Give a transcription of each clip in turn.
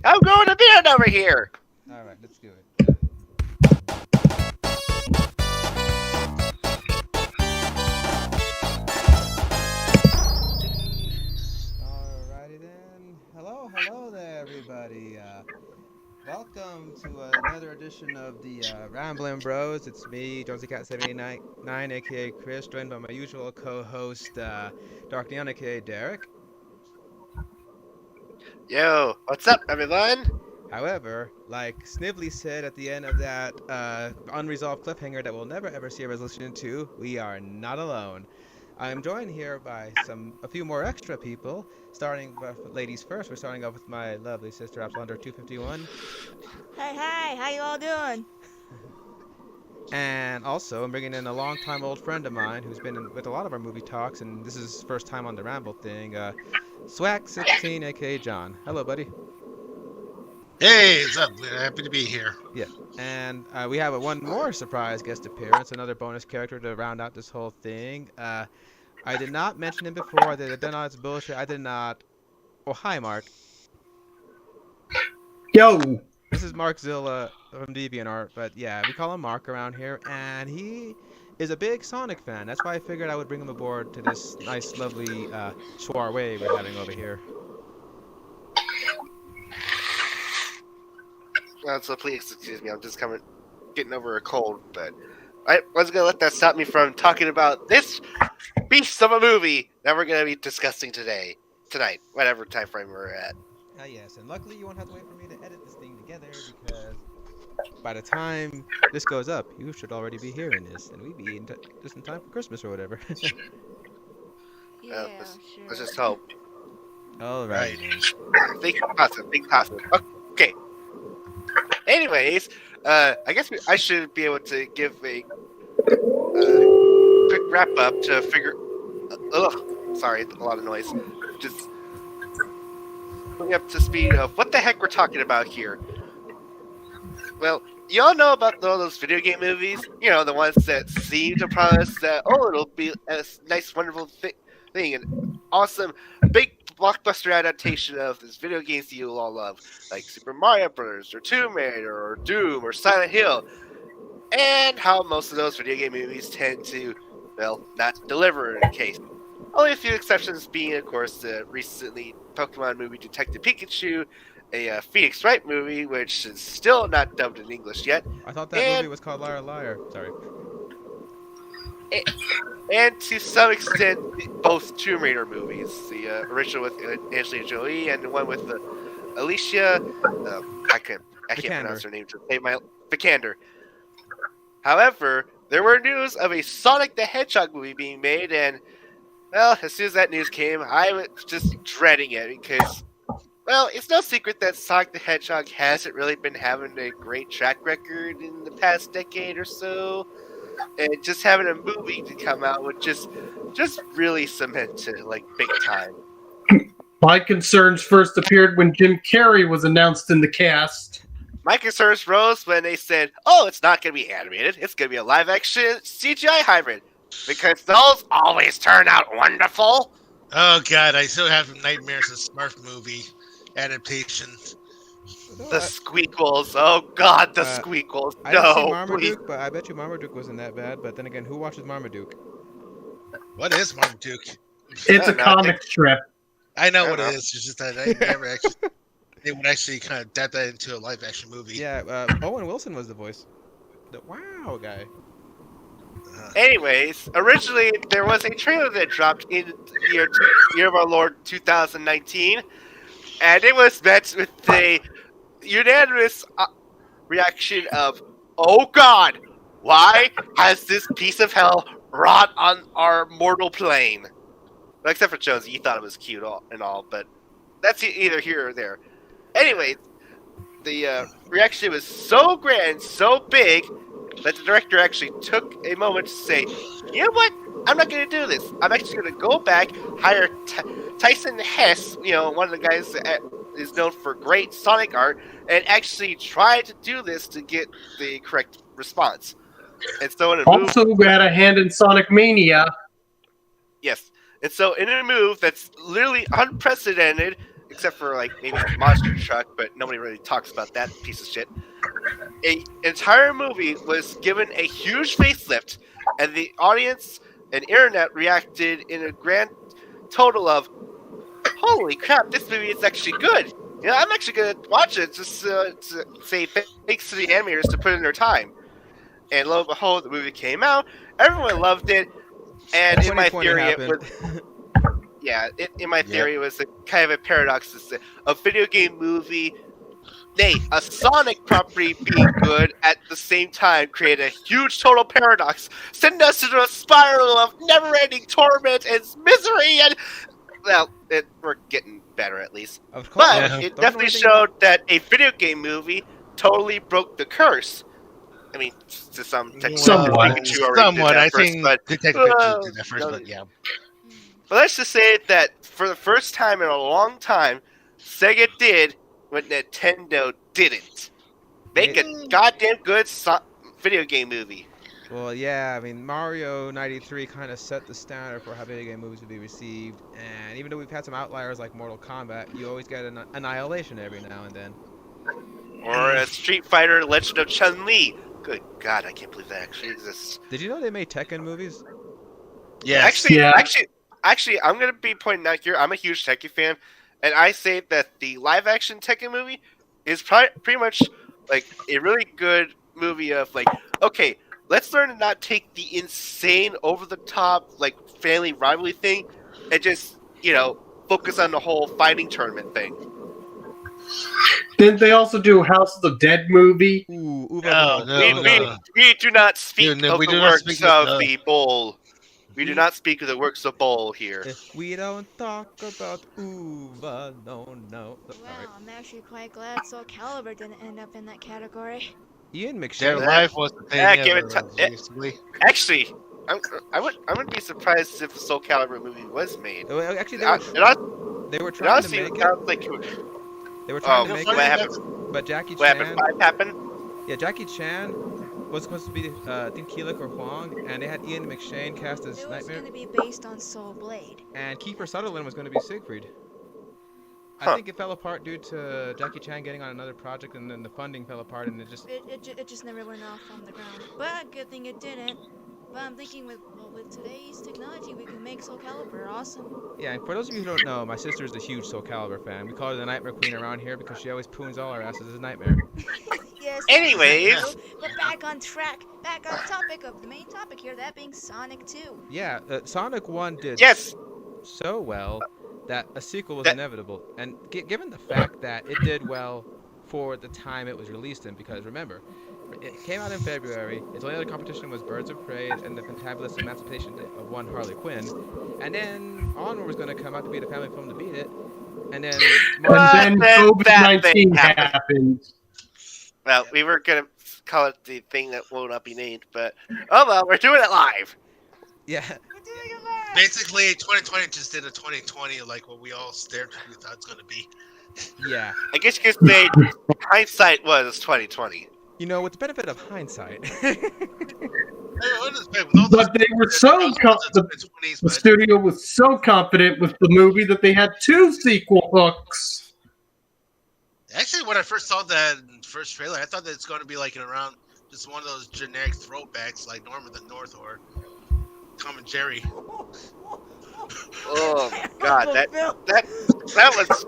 I'm going to bed over here. All right, let's do it. Alrighty then. Hello there, everybody. Welcome to another edition of the Ramblin' Bros. It's me, Jonesy Cat 789, aka Chris, joined by my usual co-host, Dark Neon, aka Derek. Yo, what's up, everyone? However, like Snively said at the end of that unresolved cliffhanger that we'll never ever see a resolution to, we are not alone. I am joined here by a few more extra people. Starting with ladies first, we're starting off with my lovely sister, Absolunder 251. Hey, how you all doing? And also, I'm bringing in a long-time old friend of mine who's been with a lot of our movie talks, and this is his first time on the Ramble thing. Swag16, aka John. Hello, buddy. Hey, what's up? Happy to be here. Yeah, and we have one more surprise guest appearance, another bonus character to round out this whole thing. I did not mention him before. I did not. It's bullshit. I did not. Oh, hi, Mark. Yo, This is Mark Zilla from DeviantArt, but yeah, we call him Mark around here, and he is a big Sonic fan. That's why I figured I would bring him aboard to this nice, lovely soiree we're having over here. So please excuse me. I'm just getting over a cold, but I wasn't gonna let that stop me from talking about this beast of a movie that we're gonna be discussing tonight, whatever time frame we're at. Yes, and luckily you won't have to wait for me to edit this thing together because by the time this goes up, you should already be hearing this, and we'd be just in time for Christmas or whatever. Yeah, let's sure. just hope. All right. Think positive. Okay. Anyways, I guess I should be able to give a quick wrap up to figure. Sorry, a lot of noise. Just bring up to speed of what the heck we're talking about here. Well, you all know about all those video game movies. You know, the ones that seem to promise that it'll be a nice, wonderful thing, an awesome, big blockbuster adaptation of these video games that you all love, like Super Mario Bros. Or Tomb Raider or Doom or Silent Hill, and how most of those video game movies tend to, well, not deliver in a case. Only a few exceptions being, of course, the recently Pokemon movie Detective Pikachu, a Phoenix Wright movie, which is still not dubbed in English yet, I thought that movie was called Liar Liar. Sorry. and to some extent, both Tomb Raider movies, the original with Angelina Jolie and the one with Alicia. I can't pronounce her name to save my Vikander. However, there were news of a Sonic the Hedgehog movie being made, and well, as soon as that news came, I was just dreading it because, well, it's no secret that Sonic the Hedgehog hasn't really been having a great track record in the past decade or so. And just having a movie to come out would just really cement it, like, big time. my concerns first appeared when Jim Carrey was announced in the cast. My concerns rose when they said, oh, it's not going to be animated, it's going to be a live-action CGI hybrid. Because those always turn out wonderful. Oh God, I still have nightmares of Smurf movie adaptation. The squeakles. Oh God, the squeakles. I didn't see No, Marmaduke, please. but I bet you Marmaduke wasn't that bad. But then again, who watches Marmaduke? What is Marmaduke? It's a No, comic strip. I know I what don't it know. is. It's just that I never actually. They would actually kind of adapt that into a live action movie. Yeah, Owen Wilson was the voice. The wow guy. Anyways, originally there was a trailer that dropped in the year of our Lord 2019, and it was met with a unanimous reaction of, "Oh God, why has this piece of hell wrought on our mortal plane?" Well, except for Jonesy, he thought it was cute and all, but that's either here or there. Anyways, the reaction was so grand, so big, that the director actually took a moment to say, you know what? I'm not going to do this. I'm actually going to go back, hire Tyson Hess, you know, one of the guys that is known for great Sonic art, and actually try to do this to get the correct response. And so in a move, Also, who had a hand in Sonic Mania. yes. And so in a move that's literally unprecedented, except for like maybe Monster Truck, but nobody really talks about that piece of shit. An entire movie was given a huge facelift, and the audience and internet reacted in a grand total of, "Holy crap! This movie is actually good." I'm actually gonna watch it just to say thanks to the animators to put in their time. And lo and behold, the movie came out. Everyone loved it, and in my 2020 theory, happened. in my theory, it was kind of a paradox. It's a video game movie, a Sonic property being good at the same time created a huge total paradox, sending us into a spiral of never-ending torment and misery. And well, we're getting better at least. Of course. But Yeah. it definitely showed that a video game movie totally broke the curse. I mean, to some technical Somewhat. Pikachu already did Somewhat. that I first, think but Detective Pikachu well, did that first, but yeah. But let's just say that for the first time in a long time, Sega did what Nintendo didn't. Make a goddamn good video game movie. Well, yeah, I mean, Mario 93 kind of set the standard for how video game movies would be received, and even though we've had some outliers like Mortal Kombat, you always get an Annihilation every now and then. Or a Street Fighter Legend of Chun-Li. Good God, I can't believe that actually exists. Did you know they made Tekken movies? Yes. Actually, I'm gonna be pointing out here. I'm a huge Tekken fan, and I say that the live-action Tekken movie is pretty much like a really good movie of like, okay, let's learn to not take the insane, over-the-top like family rivalry thing, and just focus on the whole fighting tournament thing. Didn't they also do House of the Dead movie? Ooh, Uwe No, Boll. no. We do not speak No, of we the do not works speak of of the Bowl. We do not speak of the works of Bowl here. We don't talk about Uwe, no. Wow, I'm actually quite glad Soul Calibur didn't end up in that category. Ian Their McShane. life was the thing. Yeah, give it ever, ti- basically. Actually, I wouldn't be surprised if a Soul Calibur movie was made. Well, actually, It they were trying to honestly make it. sounds like They were trying to what make funny it, happened? but Jackie What happened? Chan. What happened? Yeah, Jackie Chan was supposed to be, I think, Keelik or Huang, and they had Ian McShane cast as It was Nightmare, going to be based on Soul Blade. and Kiefer Sutherland was going to be Siegfried. I Huh. think it fell apart due to Jackie Chan getting on another project, and then the funding fell apart, and it just. It just never went off on the ground. But good thing it didn't. But I'm thinking with today's technology, we can make Soul Calibur awesome. Yeah, and for those of you who don't know, my sister is a huge Soul Calibur fan. We call her the Nightmare Queen around here because she always poons all our asses as Nightmare. Yes. Anyways. But back on track. Back on topic of the main topic here, that being Sonic 2. Yeah, Sonic 1 did Yes. so well that a sequel was That- inevitable. And given the fact that it did well for the time it was released in, because remember, it came out in February, its only other competition was Birds of Prey and the Fantabulous Emancipation of one Harley Quinn, and then Onward was going to come out to be the family film to beat it, and then And then then that thing COVID-19 happened. Well, we were gonna call it the thing that will not be named, but oh well, we're doing it live. yeah, We're doing it live! Basically, 2020 just did a 2020 like what we all stared at we thought it's going to be. yeah. I guess you could say hindsight was 2020. You know, with the benefit of hindsight, But they were so the studio was so confident with the movie that they had 2 sequel hooks. Actually, when I first saw that first trailer, I thought that it's going to be like around just one of those generic throwbacks like Norm of the North or Tom and Jerry. Oh God, that was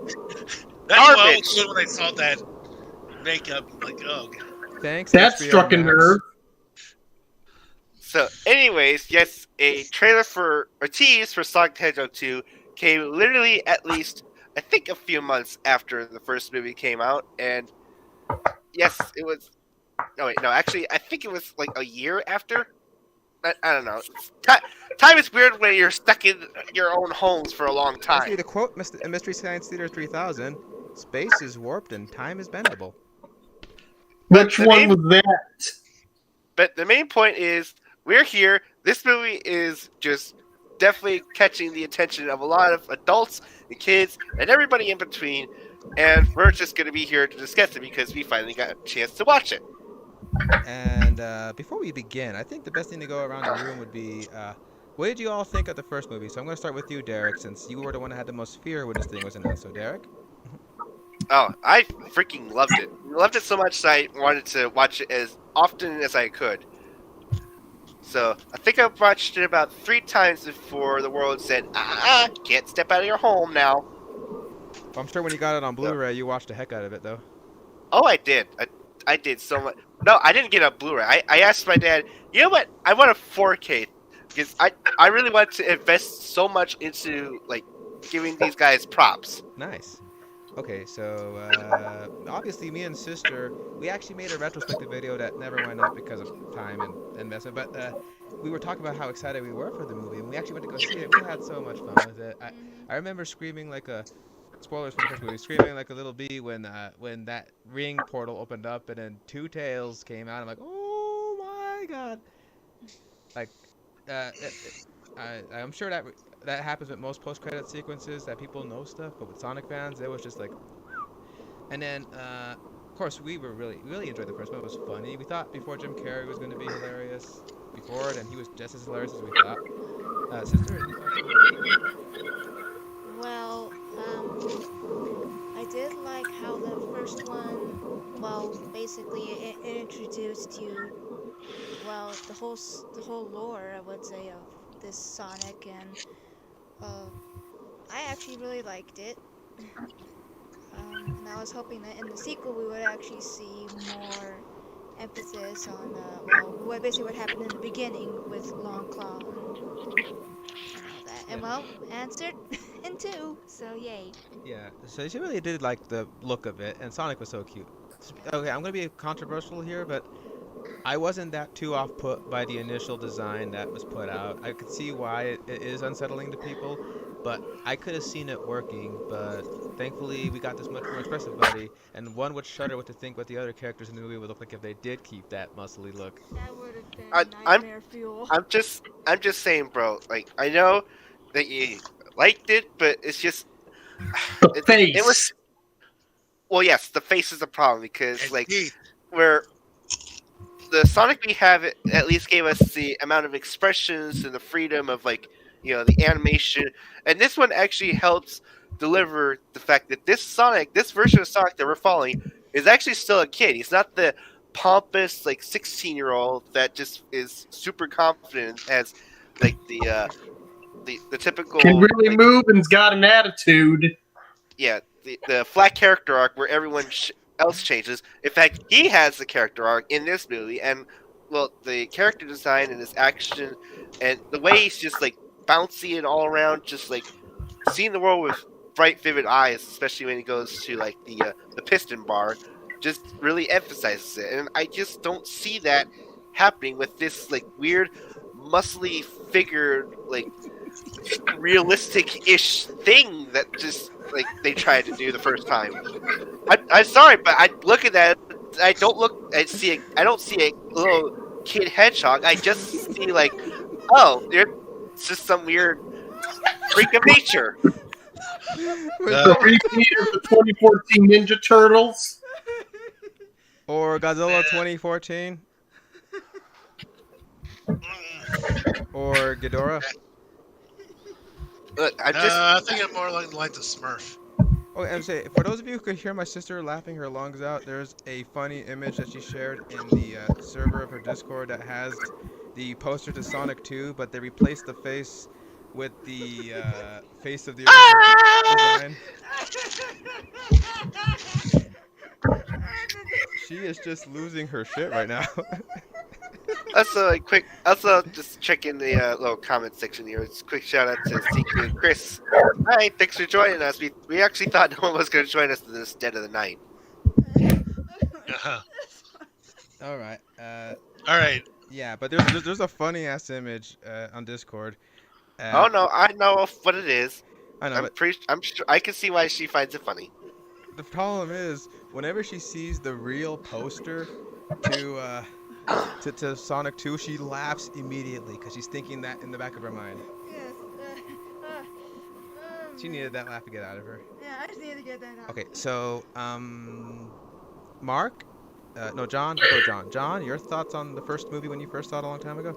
That's what I was doing when I saw that makeup. Like, oh, God. thanks. That HBO struck a Max. nerve. So, anyways, yes, a trailer for a tease for Sonic the Hedgehog 2 came literally at least, I think, a few months after the first movie came out, and yes, it was. No, wait, no, actually, I think it was like a year after. I don't know. Time is weird when you're stuck in your own homes for a long See, time. to quote Mystery Science Theater 3000, space is warped and time is bendable. Which the one main- was that? But the main point is, we're here. This movie is just definitely catching the attention of a lot of adults and kids and everybody in between. And we're just going to be here to discuss it because we finally got a chance to watch it. And before we begin, I think the best thing to go around the room would be, what did you all think of the first movie? So I'm going to start with you, Derek, since you were the one that had the most fear when this thing was announced. So, Derek? Oh, I freaking loved it. Loved it so much that I wanted to watch it as often as I could. So I think I've watched it about 3 times before the world said, can't step out of your home now. I'm sure when you got it on Blu-ray, you watched the heck out of it, though. Oh, I did. I did so much. No, I didn't get a Blu-ray. I asked my dad, you know what? I want a 4K because I really want to invest so much into like giving these guys props. Nice. Okay, so obviously me and sister, we actually made a retrospective video that never went up because of time and investment, but we were talking about how excited we were for the movie, and we actually went to go see it. We had so much fun with it. I remember screaming like a, spoilers for the first movie, screaming like a little bee when that ring portal opened up and then 2 tails came out. I'm like, oh my god! Like, I'm sure that happens with most post-credit sequences, that people know stuff, but with Sonic fans, it was just like. And then, of course, we really enjoyed the first one. It was funny. We thought before Jim Carrey was going to be hilarious before it, and he was just as hilarious as we thought. Sister? Well, I did like how the first one, well, basically it introduced you, well, the whole lore, I would say, of this Sonic, and I actually really liked it. And I was hoping that in the sequel we would actually see more emphasis on, well, basically what happened in the beginning with Long Claw and all that. And well, answered in 2, so yay. Yeah, so she really did like the look of it, and Sonic was so cute. Okay, I'm gonna be controversial here, but I wasn't that too off-put by the initial design that was put out. I could see why it is unsettling to people, but I could have seen it working. But thankfully, we got this much more expressive buddy, and one would shudder to think what the other characters in the movie would look like if they did keep that muscly look. That would have been I'm- nightmare fuel. I'm just saying, bro. Like I know that you liked it, but it's just The face. It was. Well, yes, the face is a problem because And like teeth. where the Sonic we have at least gave us the amount of expressions and the freedom of like the animation, and this one actually helps deliver the fact that this version of Sonic that we're following, is actually still a kid. He's not the pompous like 16-year-old that just is super confident as like the typical Can really like, move and's got an attitude. yeah, the flat character arc where everyone else changes. In fact, he has the character arc in this movie, and well, the character design and his action and the way he's just like bouncy and all around, just like seeing the world with bright, vivid eyes, especially when he goes to like the piston bar, just really emphasizes it. And I just don't see that happening with this like weird, muscly figured like realistic-ish thing that just like they tried to do the first time. I'm sorry, but I look at that. I don't see a little kid hedgehog. I just see like, oh, it's just some weird freak of nature. The repeat of the 2014 Ninja Turtles. Or Godzilla 2014. Or Ghidorah. Look, I'm just. I think I'm more along the lines of Smurf. Oh, and say, for those of you who could hear my sister laughing her lungs out, there's a funny image that she shared in the server of her Discord that has the poster to Sonic 2, but they replaced the face with the face of the original design. She is just losing her shit right now. Also, just check in the little comment section here. It's a quick shout out to CQ and Chris. Hi, thanks for joining us. We actually thought no one was going to join us in this dead of the night. All right. All right. Yeah, but there's a funny ass image on Discord. Oh no, I know what it is. I know. I'm sure I can see why she finds it funny. The problem is, whenever she sees the real poster to Sonic 2, she laughs immediately because she's thinking that in the back of her mind. Yes. She needed that laugh to get out of her. Yeah, I just need to get that out. Okay, so Mark, no, John. Go John. John, your thoughts on the first movie when you first saw it a long time ago?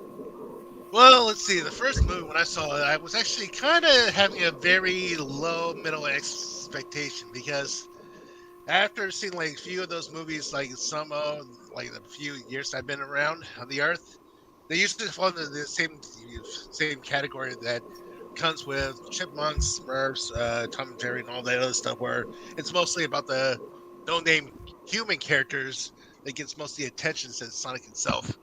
Well, let's see. The first movie when I saw it, I was actually kind of having a very low middle expectation because after seeing like a few of those movies, like some like the few years I've been around on the Earth, they used to fall into the same category that comes with Chipmunks, Smurfs, Tom and Jerry, and all that other stuff. Where it's mostly about the no-name human characters that gets most of the attention since Sonic himself.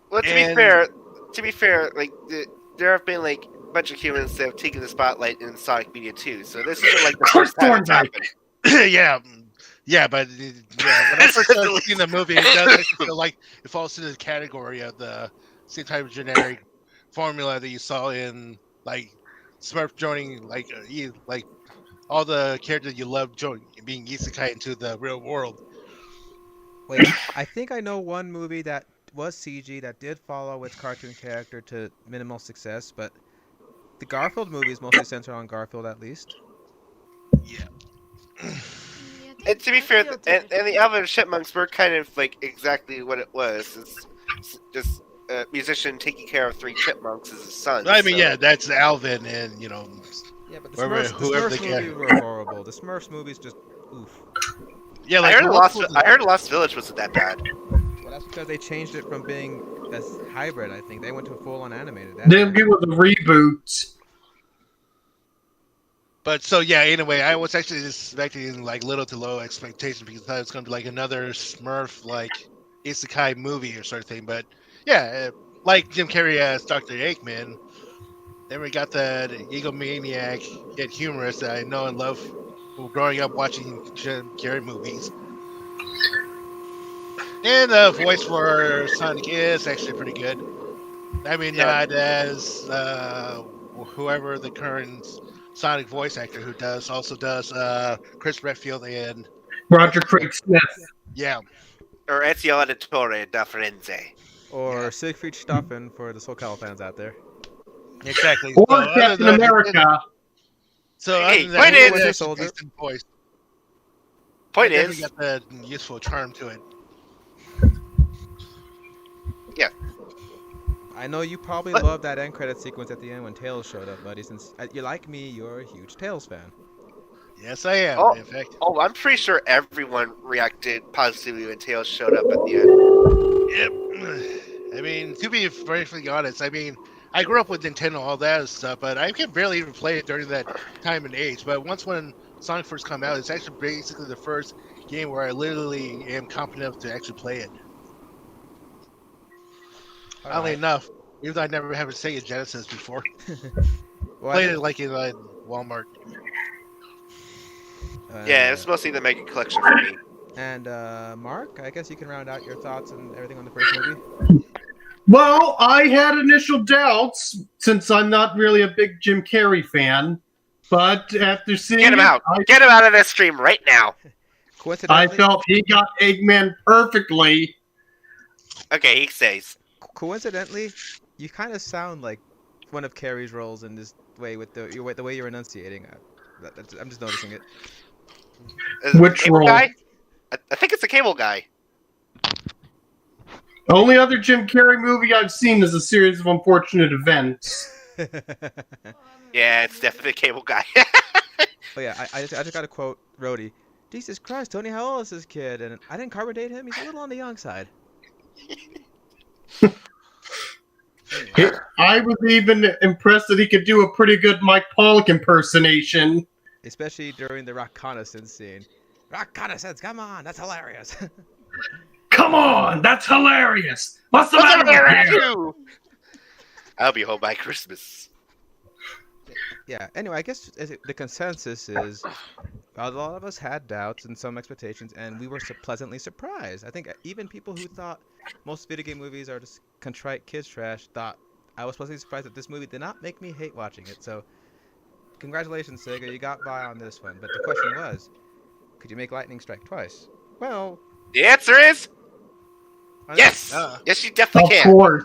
Well, to be fair, like there have been like a bunch of humans that have taken the spotlight in Sonic Media too. So this isn't like the first time it's happened. yeah, but when I first started seeing the movie, it does actually feel like it falls into the category of the same type of generic formula that you saw in like Smurf joining like all the characters you love being isekai into the real world. Wait, I think I know one movie that was CG that did follow its cartoon character to minimal success, but the Garfield movie is mostly centered on Garfield, at least. Yeah. Yeah, And to be fair, Garfield and did it. the other Chipmunks were kind of like exactly what it was. It's just a musician taking care of 3 chipmunks as his son. I mean, so- yeah, that's Alvin, and Yeah, but the Whoever- Smurfs, whoever the they Smurfs get. movies were horrible. The Smurfs movies just oof. yeah, I like heard the Lost Village wasn't that bad. Well, that's because they changed it from being a hybrid. I think they went to a full-on animated. Then it was a reboot. But so yeah, anyway, I was actually expecting like little to low expectations because I thought it was gonna be like another Smurf like isekai movie or sort of thing. But yeah, like Jim Carrey as Dr. Eggman. Then we got the egomaniac yet humorous that I know and love growing up watching Jim Carrey movies. And the voice for Sonic is actually pretty good. I mean, Yeah. not as whoever the current Sonic voice actor who also does Chris Redfield and Roger Craig Smith. yeah, Or Ezio Auditore da Firenze. Or Siegfried Stauffen for the SoCal fans out there. exactly. Or So other Captain than- America. So Hey, other than point that, is- it was Winter actually Soldier. decent voice. Point It is, definitely got the useful charm to it. I know you probably But- loved that end credit sequence at the end when Tails showed up, buddy. Since you like me, you're a huge Tails fan. Yes, I am. Oh. In fact, oh, I'm pretty sure everyone reacted positively when Tails showed up at the end. yep. I mean, to be frankly honest, I mean, I grew up with Nintendo, all that stuff, but I could barely even play it during that time and age. But once when Sonic first came out, it's actually basically the first game where I literally am competent enough to actually play it. Oddly Alright. enough, even though I never had a Sega Genesis before, Well, I played it think, like in Walmart. Yeah, it's mostly the Mega Collection for me. And Mark, I guess you can round out your thoughts and everything on the first movie. Well, I had initial doubts since I'm not really a big Jim Carrey fan. But after seeing Get him it, out! Get him out of this stream right now! I Coincidentally, felt he got Eggman perfectly. Okay, he says. coincidentally, you kind of sound like one of Carrey's roles in this way with the way you're enunciating. I'm just noticing it. Is it the Which cable role? guy? I think it's the cable guy. Only other Jim Carrey movie I've seen is a series of unfortunate events. Yeah, it's definitely the cable guy. Oh yeah, I just got to quote Rhodey. Jesus Christ, Tony, how old is this kid? And I didn't carbon date him. He's a little on the young side. I was even impressed that he could do a pretty good Mike Pollock impersonation. Especially during the reconnaissance scene. Reconnaissance, come on, that's hilarious. Come on, that's hilarious. What's the matter with you? I'll be home by Christmas. Yeah, anyway, I guess the consensus is a lot of us had doubts and some expectations, and we were pleasantly surprised. I think even people who thought most video game movies are just contrite kids trash thought I was pleasantly surprised that this movie did not make me hate watching it. So, congratulations, Sega, you got by on this one. But the question was, could you make lightning strike twice? Well, The answer is I don't- yes! Uh. Yes, you Of definitely can. course.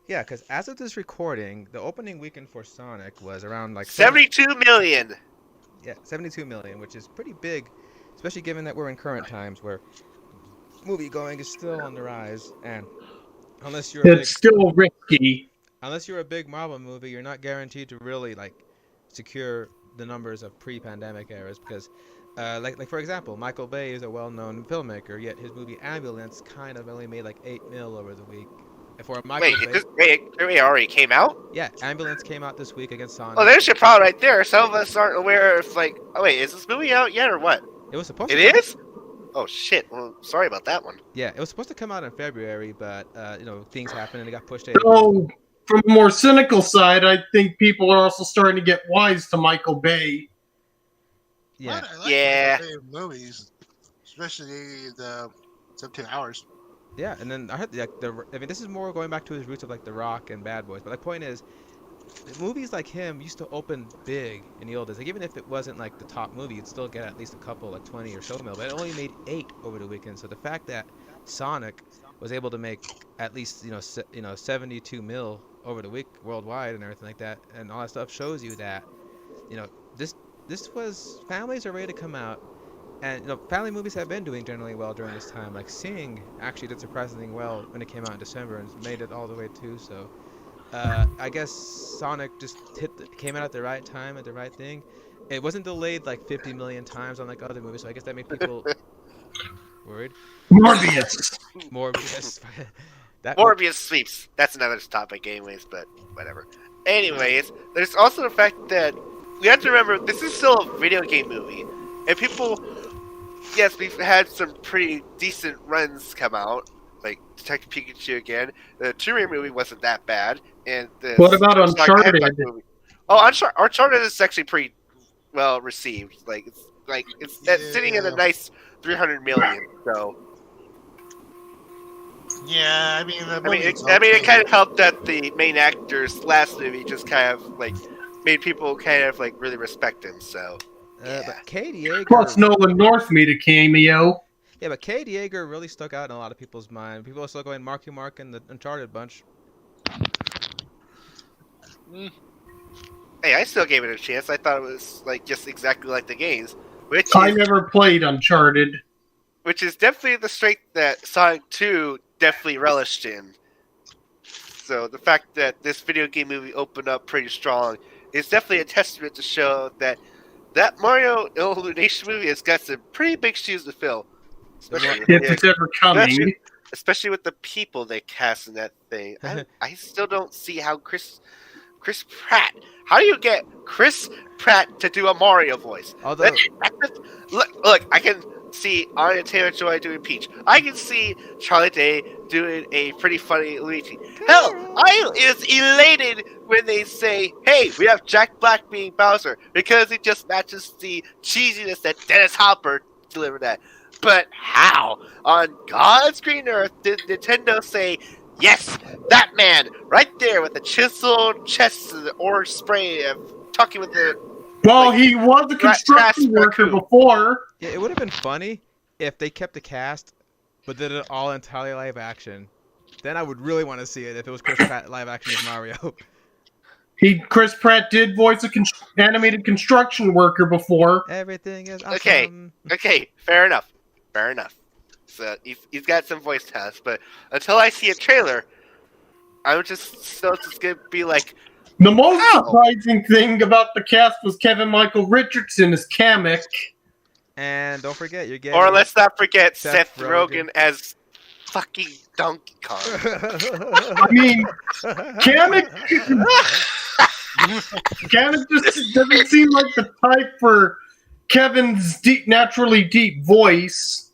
Yeah, because as of this recording, the opening weekend for Sonic was around like 72 million! Yeah, 72 million, which is pretty big, especially given that we're in current times where movie going is still on the rise. And unless you're It's still risky. a big Marvel movie, you're not guaranteed to really like secure the numbers of pre-pandemic eras because Like for example, Michael Bay is a well-known filmmaker, yet his movie Ambulance kind of only made like 8 mil over the week. And for Michael Wait, Bay, it already came out? yeah, Ambulance came out this week against Sonic. Oh, there's your problem right there. Some of us aren't aware of, like, oh wait, is this movie out yet or what? It was supposed It to. is? Oh shit. Well, sorry about that one. Yeah, it was supposed to come out in February, but things happened and it got pushed to. So, from a more cynical side, I think people are also starting to get wise to Michael Bay. Yeah, I like Yeah. movies, especially the 17 hours. yeah, and then I heard I mean, this is more going back to his roots of like The Rock and Bad Boys. But the point is, movies like him used to open big in the old days. Like even if it wasn't like the top movie, you'd still get at least a couple, like 20 or so mil. But it only made 8 over the weekend. So the fact that Sonic was able to make at least 72 mil over the week worldwide and everything like that, and all that stuff shows you that this was families are ready to come out. And family movies have been doing generally well during this time. Like Sing actually did surprisingly well when it came out in December and made it all the way too. So I guess Sonic just came out at the right time at the right thing. It wasn't delayed like 50 million times on like other movies, so I guess that made people worried. Morbius. Morbius. Morbius sweeps. That's another topic, anyways. But whatever. Anyways, there's also the fact that we have to remember this is still a video game movie, and people. Yes, we've had some pretty decent runs come out, like Detective Pikachu again. The Tomb Raider movie wasn't that bad, and the What about Uncharted? Oh, Uncharted is actually pretty well received. It's sitting at a nice 300 million. So Yeah, I mean, it kind of helped that the main actor's last movie just kind of like made people kind of like really respect him. So. But Cade Yeager. Plus, Nolan North made a cameo. Yeah, but Cade Yeager really stuck out in a lot of people's mind. People are still going Marky Mark and the Uncharted bunch. Hey, I still gave it a chance. I thought it was like just exactly like the games, I never played Uncharted. which is definitely the strength that Sonic 2 definitely relished in. So the fact that this video game movie opened up pretty strong is definitely a testament to show that Mario Illumination movie has got some pretty big shoes to fill. Especially If it's ever coming. especially with the people they cast in that thing. I still don't see how Chris Pratt. How do you get Chris Pratt to do a Mario voice? Although, Look, I can see Anya Taylor-Joy doing Peach. I can see Charlie Day doing a pretty funny Luigi. Hell, I is elated when they say, "Hey, we have Jack Black being Bowser," because it just matches the cheesiness that Dennis Hopper delivered that. But how on God's green earth did Nintendo say, "Yes, that man right there with the chiseled chest and the orange spray of talking with the." Well, he was a construction worker before. yeah, it would have been funny if they kept the cast, but did it all entirely live action. Then I would really want to see it if it was Chris Pratt live action as Mario. Chris Pratt did voice a animated construction worker before. Everything is awesome. Okay, fair enough. So he's got some voice talents, but until I see a trailer, I'm just gonna be like, The most surprising thing about the cast was Kevin Michael Richardson as Kamek. And don't forget, you're getting. or let's not forget Seth Seth Rogen as fucking Donkey Kong. I mean, Kamek just doesn't seem like the type for Kevin's naturally deep voice.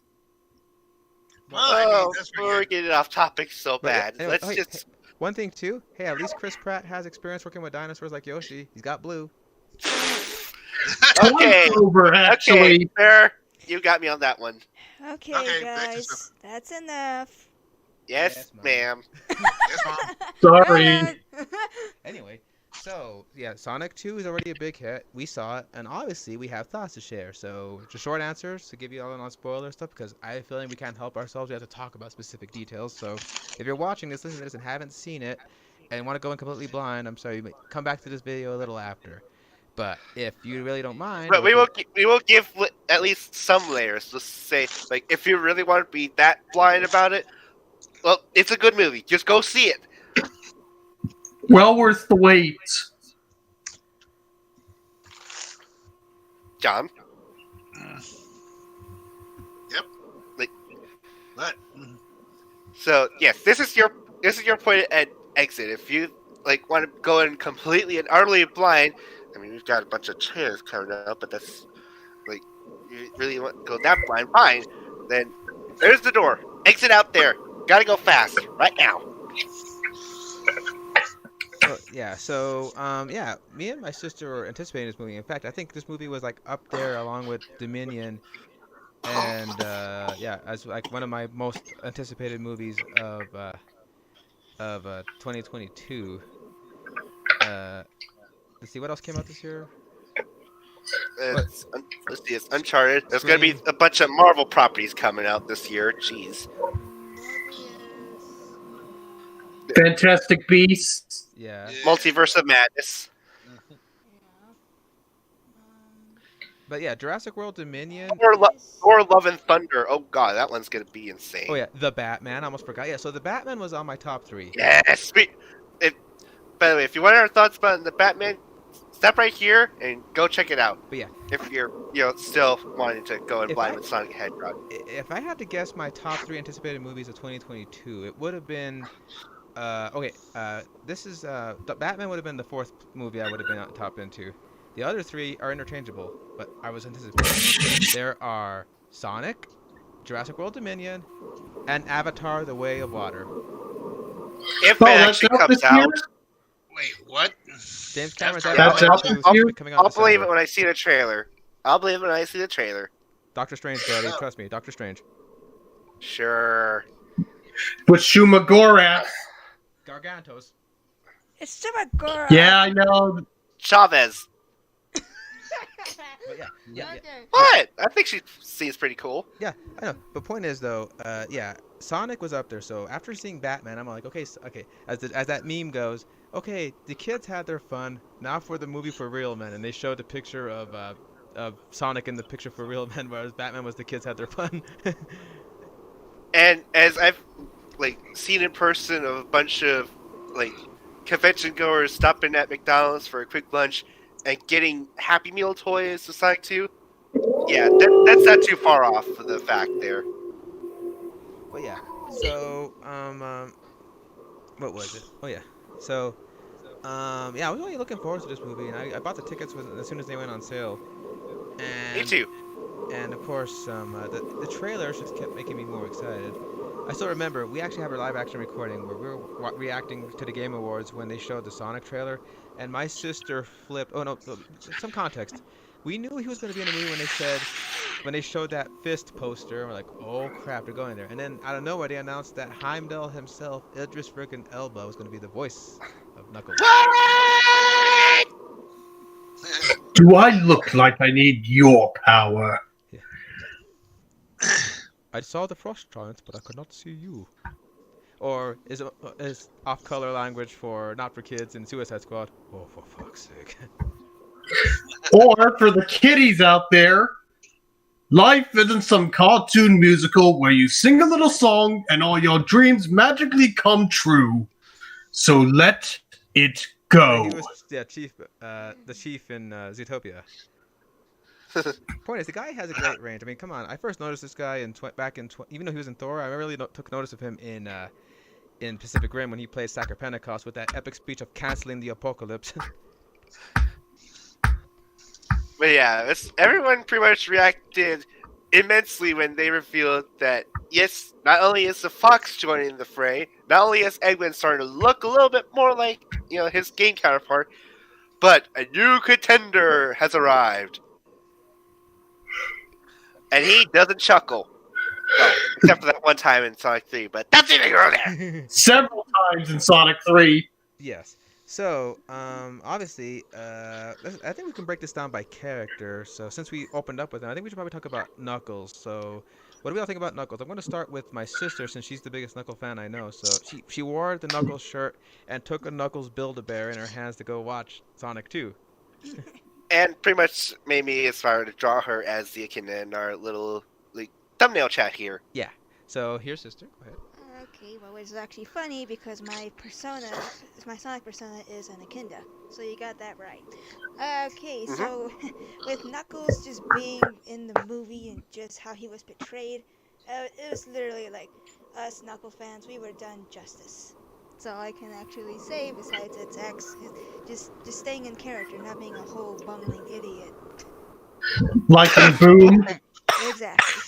Oh, we're getting off topic so bad. Anyway, Let's just. One thing too. Hey, at least Chris Pratt has experience working with dinosaurs like Yoshi. He's got blue. Okay. Over, actually. Okay, fair. You got me on that one. Okay, Okay, back to guys, stuff. that's enough. Yes, Yes, Mom. ma'am. Yes, Mom. Sorry. Anyway, so yeah, Sonic 2 is already a big hit. We saw it, and obviously we have thoughts to share. So just short answers to give you all the non-spoiler stuff, because I have a feeling we can't help ourselves. We have to talk about specific details. So if you're watching this, listening to this, and haven't seen it, and want to go in completely blind, I'm sorry. You may come back to this video a little after. But if you really don't mind, But we will give at least some layers. Let's say, like, if you really want to be that blind about it, well, it's a good movie. Just go see it. Well worth the wait. John? So yes, this is your point at exit. If you like want to go in completely and utterly blind, I mean we've got a bunch of trailers coming up, but that's like you really want to go that blind, fine. Then there's the door. Exit out there. Gotta go fast right now. Well, yeah. So, yeah, me and my sister were anticipating this movie. In fact, I think this movie was like up there along with Dominion, and yeah, as like one of my most anticipated movies of 2022. Let's see what else came out this year. What? Let's see, it's Uncharted. There's gonna be a bunch of Marvel properties coming out this year. Jeez. Fantastic Beasts. Yeah. Multiverse of Madness. But yeah, Jurassic World Dominion. Or Love and Thunder. Oh god, that one's gonna be insane. Oh yeah, The Batman. I almost forgot. Yeah, so The Batman was on my top 3. Yes. By the way, if you want our thoughts about the Batman, step right here and go check it out. But yeah, if you're still wanting to go in blind with Sonic Hedgehog. If I had to guess my top 3 anticipated movies of 2022, it would have been this is The Batman would have been the 4th movie I would have been top into. The other 3 are interchangeable, but I was anticipating. There are Sonic, Jurassic World Dominion, and Avatar: The Way of Water. If it actually comes out. Wait, what? James Cameron's Avatar coming out. I'll believe it when I see the trailer. Doctor Strange, buddy. Trust me, Doctor Strange. Sure. With Shuma Gorath. Gargantos. It's still a girl. Yeah, I know. Chavez. But yeah. What? I think she seems pretty cool. Yeah, I know. But point is though, yeah, Sonic was up there. So after seeing Batman, I'm like, okay, as that meme goes, okay, the kids had their fun. Now for the movie for real men, and they showed the picture of Sonic in the picture for real men, whereas Batman was the kids had their fun. And as I've seen in person of a bunch of convention goers stopping at McDonald's for a quick lunch and getting Happy Meal toys to Sonic 2, yeah, that's not too far off of the fact there. But yeah, so what was it? Oh yeah, so yeah, I was really looking forward to this movie, and I bought the tickets as soon as they went on sale. And, Me too. And of course, the trailers just kept making me more excited. I still remember we actually have a live action recording where we were reacting to the Game Awards when they showed the Sonic trailer, and my sister flipped. Oh no, some context. We knew he was going to be in the movie when they showed that Fist poster, and we're like, oh crap, they're going there. And then out of nowhere, they announced that Heimdall himself, Idris friggin' Elba, was going to be the voice of Knuckles. What? Do I look like I need your power? Yeah. I saw the frost giants, but I could not see you. Or is off-color language for not for kids in Suicide Squad? Oh, for fuck's sake. Or for the kiddies out there, life isn't some cartoon musical where you sing a little song and all your dreams magically come true. So let it go. He was the chief in Zootopia. Point is, the guy has a great range. I mean, come on. I first noticed this guy even though he was in Thor, I really took notice of him in Pacific Rim when he played Sacker Pentecost with that epic speech of canceling the apocalypse. But yeah, everyone pretty much reacted immensely when they revealed that, yes, not only is the Fox joining the fray, not only is Eggman starting to look a little bit more like his game counterpart, but a new contender has arrived. And he doesn't chuckle. Well, except for that one time in Sonic 3, but that's even earlier. Several times in Sonic 3. Yes. So, obviously, I think we can break this down by character. So, since we opened up with him, I think we should probably talk about Knuckles. So, what do we all think about Knuckles? I'm going to start with my sister, since she's the biggest Knuckles fan I know. So, she wore the Knuckles shirt and took a Knuckles Build-A-Bear in her hands to go watch Sonic 2. And pretty much made me aspire to draw her as the Echidna in our little thumbnail chat here. Yeah. So, here's sister. Go ahead. Okay, well, it's actually funny because my Sonic persona is an Echidna, so you got that right. Okay, so with Knuckles just being in the movie and just how he was portrayed, It was literally like us Knuckle fans. We were done justice. That's all I can actually say. Besides its X, just staying in character, not being a whole bumbling idiot. Like in Boom. Exactly.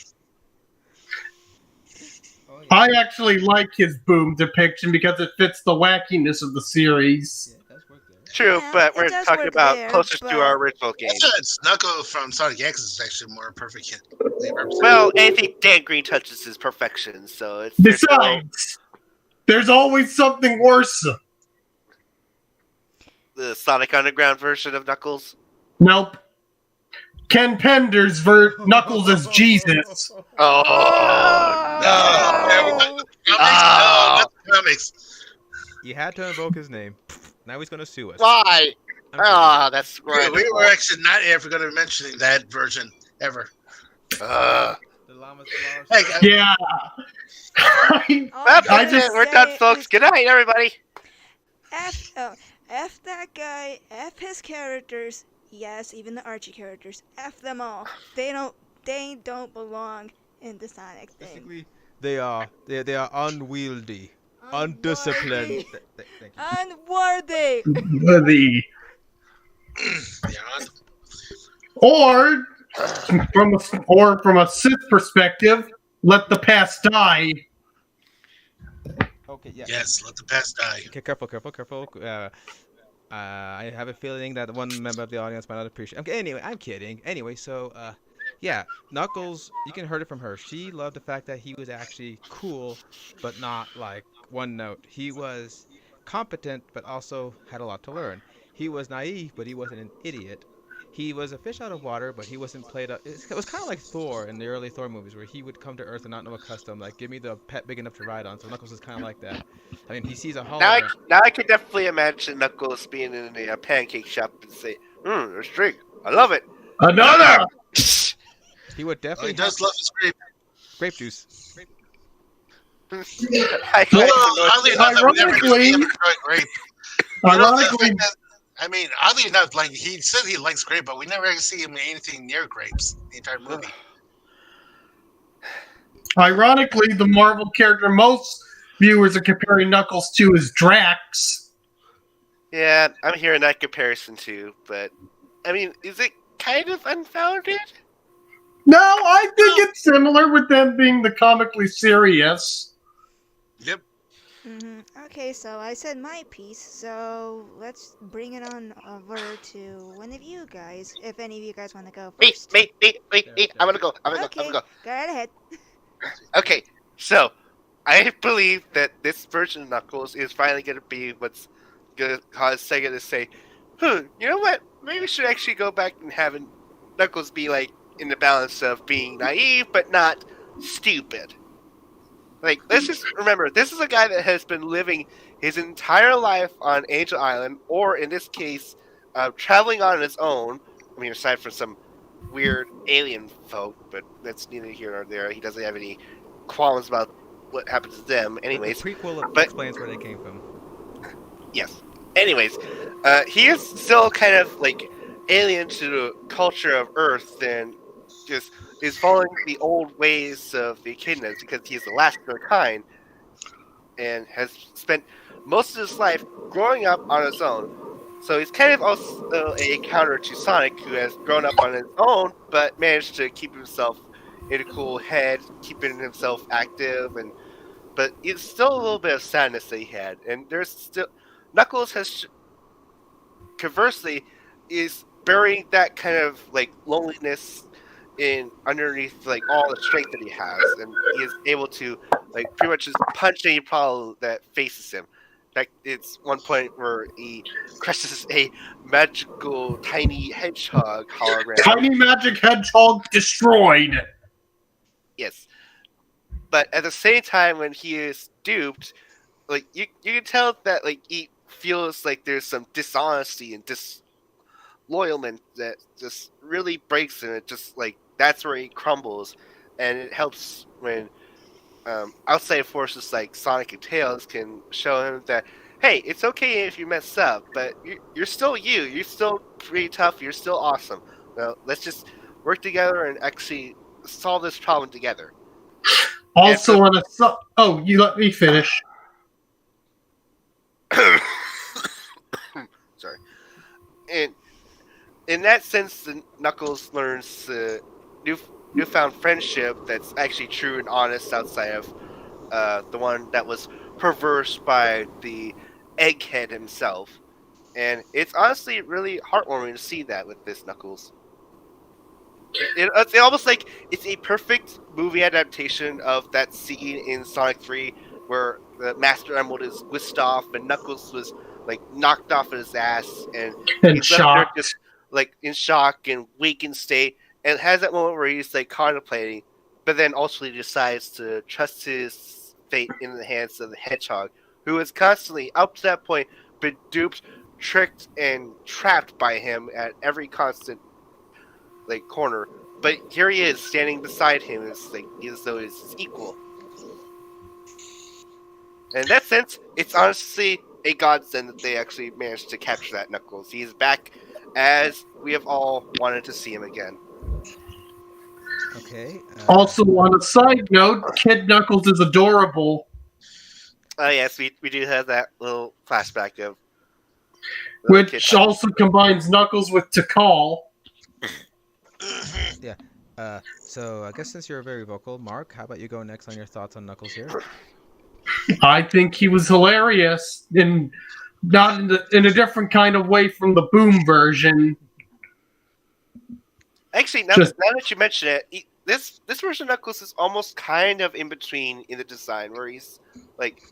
Oh yeah. I actually like his Boom depiction because it fits the wackiness of the series. Yeah, it does work there. True, Yeah, but it we're does talking work about there, closest but- to our original game. That's Knuckle from Sonic X is actually more perfect. Well, anything Dan Green touches is perfection, so it's there's no- Besides, there's always something worse. the Sonic Underground version of Knuckles. Nope. Ken Pender's Knuckles as Jesus. Oh, No. Oh. Not the comics. You had to invoke his name. Now he's gonna sue us. why? I'm kidding. Ah, that's right. We were actually not ever going to mention that version ever. The llamas. Hey, Yeah. All Well, I'm that's gonna it. We're say done, folks. is Good night, everybody. F that guy, F his characters, yes, even the Archie characters, F them all. They don't belong in the Sonic thing. Basically, they are unwieldy, undisciplined. Unworthy. Thank you. Unworthy. The yeah, or from a Sith perspective, let the past die. Okay, yeah. yes, let the past die. Okay, careful. I have a feeling that one member of the audience might not appreciate. Okay, anyway, I'm kidding. Anyway, so yeah, Knuckles, you can heard it from her. She loved the fact that he was actually cool, but not like one note. He was competent, but also had a lot to learn. He was naive, but he wasn't an idiot. He was a fish out of water, but he wasn't played up. It was kind of like Thor in the early Thor movies, where he would come to Earth and not know a custom. Like, give me the pet big enough to ride on. So Knuckles is kind of like that. I mean, he sees a hologram. Now I can definitely imagine Knuckles being in a pancake shop and say, there's drink. I love it. Another. He would Oh, definitely he does love his grape. grape juice. Oddly enough, we never see him enjoy grape. Ironically, I mean, oddly enough, like he said he likes grape, but we never see him in anything near grapes the entire movie. ironically, the Marvel character most viewers are comparing Knuckles to is Drax. Yeah, I'm hearing that comparison too, but I mean, is it kind of unfounded? No, I think it's similar with them being the comically serious. Yep. Okay, so I said my piece, so let's bring it on over to one of you guys, if any of you guys want to go Me, first. me. I'm gonna go. I'm gonna Okay, go. go right ahead. Okay, so I believe that this version of Knuckles is finally gonna be what's gonna cause Sega to say, you know what? Maybe we should actually go back and have Knuckles be like in the balance of being naive but not stupid. Like, let's just remember, this is a guy that has been living his entire life on Angel Island, or in this case, traveling on his own. I mean, aside from some weird alien folk, but that's neither here nor there. He doesn't have any qualms about what happens to them. Anyways, The prequel but- explains where they came from. yes. Anyways, he is still kind of like alien to the culture of Earth and just is following the old ways of the echidnas because he's the last of their kind and has spent most of his life growing up on his own. So he's kind of also a counter to Sonic, who has grown up on his own but managed to keep himself in a cool head, keeping himself active, but it's still a little bit of sadness that he had. And there's still Knuckles has conversely is burying that kind of like loneliness in underneath like all the strength that he has, and he is able to like pretty much just punch any problem that faces him. Like, it's one point where he crushes a magical tiny hedgehog hologram. Tiny magic hedgehog destroyed. Yes, but at the same time, when he is duped, like you can tell that like he feels like there's some dishonesty and disloyalment that just really breaks him. It just like that's where he crumbles, and it helps when outside forces like Sonic and Tails can show him that, hey, it's okay if you mess up, but you're still you. You're still pretty tough. You're still awesome. Well, let's just work together and actually solve this problem together. Also on a oh, you let me finish. Sorry. And in that sense, the Knuckles learns newfound friendship that's actually true and honest outside of the one that was perverse by the Egghead himself. And it's honestly really heartwarming to see that with this Knuckles. It's almost like it's a perfect movie adaptation of that scene in Sonic 3 where the Master Emerald is whisked off and Knuckles was like knocked off of his ass and And he's left there shocked. just like in shock and weak in state, and it has that moment where he's like contemplating, but then also he decides to trust his fate in the hands of the Hedgehog, who is constantly up to that point been duped, tricked, and trapped by him at every constant like corner. But here he is standing beside him as though he's his equal. And in that sense, it's honestly a godsend that they actually managed to capture that Knuckles. He's back as we have all wanted to see him again. Okay. Also, on a side note, Kid Knuckles is adorable, Oh yes, we do have that little flashback of little kid which Knuckles. also combines Knuckles with Tikal. So I guess since you're very vocal, Mark, how about you go next on your thoughts on Knuckles here? I think he was hilarious, and not in a different kind of way from the Boom version. Actually, now that you mention it, this version of Knuckles is almost kind of in between in the design, where he's like,